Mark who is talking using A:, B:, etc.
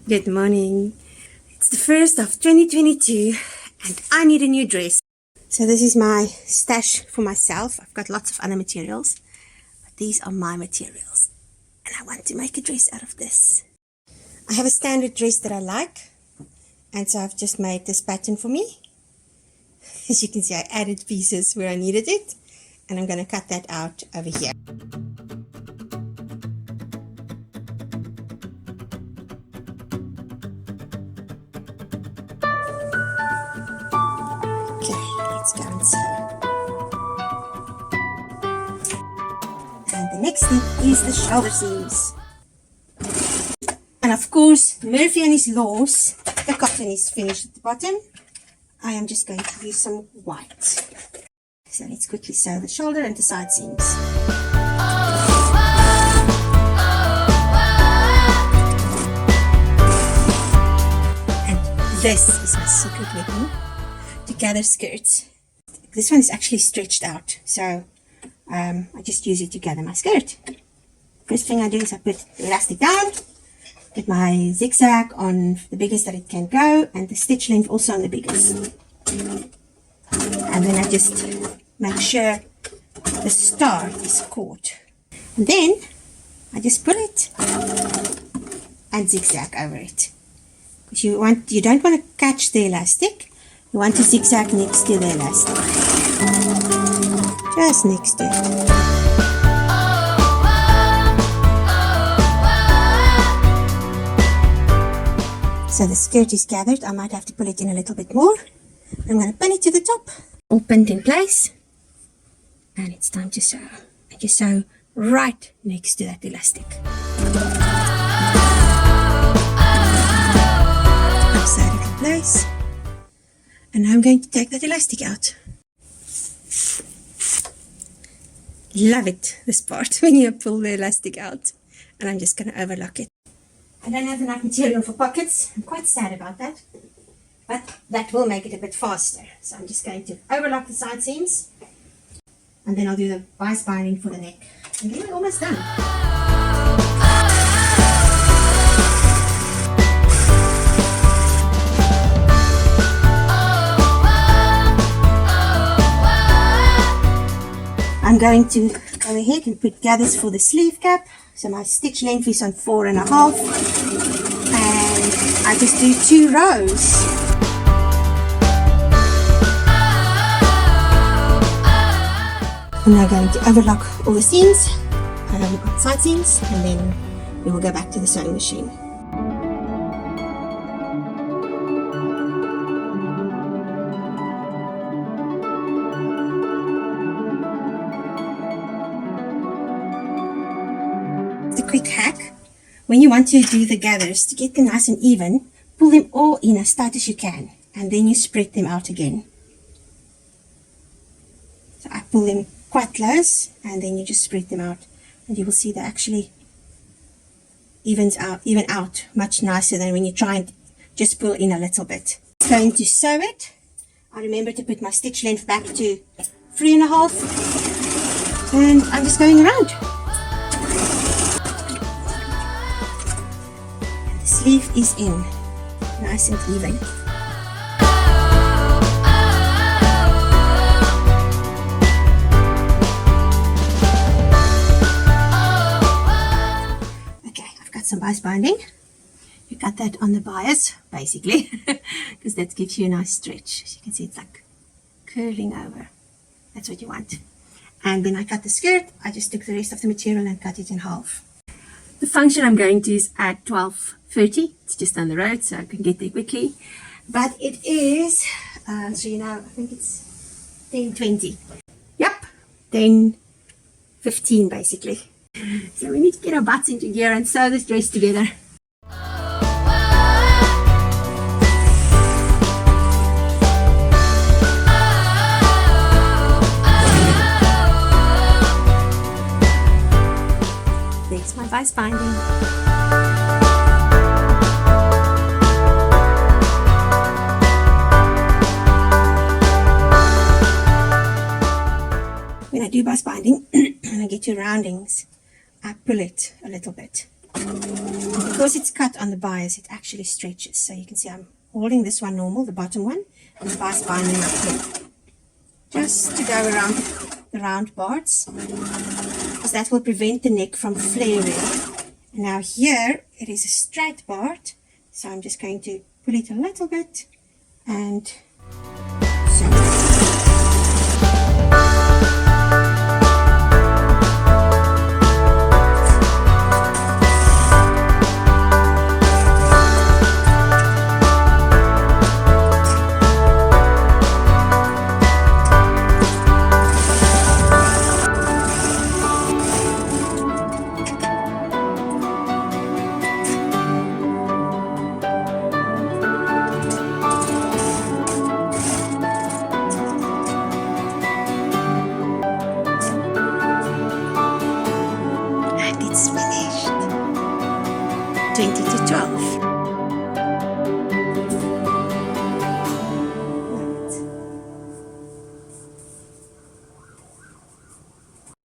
A: Good morning. It's the 1st of 2022 and I need a new dress. So this is my stash for myself. I've got lots of other materials, but these are my materials. And I want to make a dress out of this. I have a standard dress that I like, and so I've just made this pattern for me. As you can see, I added pieces where I needed it, and I'm going to cut that out over here. Let's go and see. And the next thing is the shoulder seams. And of course, Murphy and his laws, the cotton is finished at the bottom. I am just going to use some white. So let's quickly sew the shoulder and the side seams. And this is my secret weapon to gather skirts. This one is actually stretched out, so I just use it to gather my skirt. First thing I do is I put the elastic down, get my zigzag on the biggest that it can go, and the stitch length also on the biggest. And then I just make sure the start is caught. And then I just pull it and zigzag over it. Because you don't want to catch the elastic. You want to zigzag next to the elastic. Just next to it. So the skirt is gathered. I might have to pull it in a little bit more. I'm going to pin it to the top. All pinned in place. And it's time to sew. And you sew right next to that elastic. I've sewed it in place. And now I'm going to take that elastic out. Love it, this part, when you pull the elastic out. And I'm just going to overlock it. I don't have enough material for pockets. I'm quite sad about that. But that will make it a bit faster. So I'm just going to overlock the side seams. And then I'll do the bias binding for the neck. And then we're almost done. I'm going to go ahead and put gathers for the sleeve cap. So my stitch length is on 4.5, and I just do 2 rows. I'm now going to overlock all the seams, side seams, and then we will go back to the sewing machine. Quick hack: when you want to do the gathers, to get them nice and even, pull them all in as tight as you can, and then you spread them out again. So I pull them quite close, and then you just spread them out, and you will see they actually even out much nicer than when you try and just pull in a little bit. I'm going to sew it. I remember to put my stitch length back to 3.5, and I'm just going around. Sleeve is in, nice and even. Okay, I've got some bias binding. You cut that on the bias, basically, because that gives you a nice stretch. As you can see, it's like curling over. That's what you want. And then I cut the skirt. I just took the rest of the material and cut it in half. The function I'm going to is at 12:30. It's just down the road, so I can get there quickly. But it is, so you know, I think it's 10:20. Yep, 10:15 basically. So we need to get our butts into gear and sew this dress together. There's my bias binding. When I do bias binding, when I get to roundings, I pull it a little bit. Because it's cut on the bias, it actually stretches. So you can see I'm holding this one normal, the bottom one, and the bias binding up here. Just to go around the round parts, because that will prevent the neck from flaring. Now here, it is a straight part, so I'm just going to pull it a little bit, and so. It's finished. 20 to 12.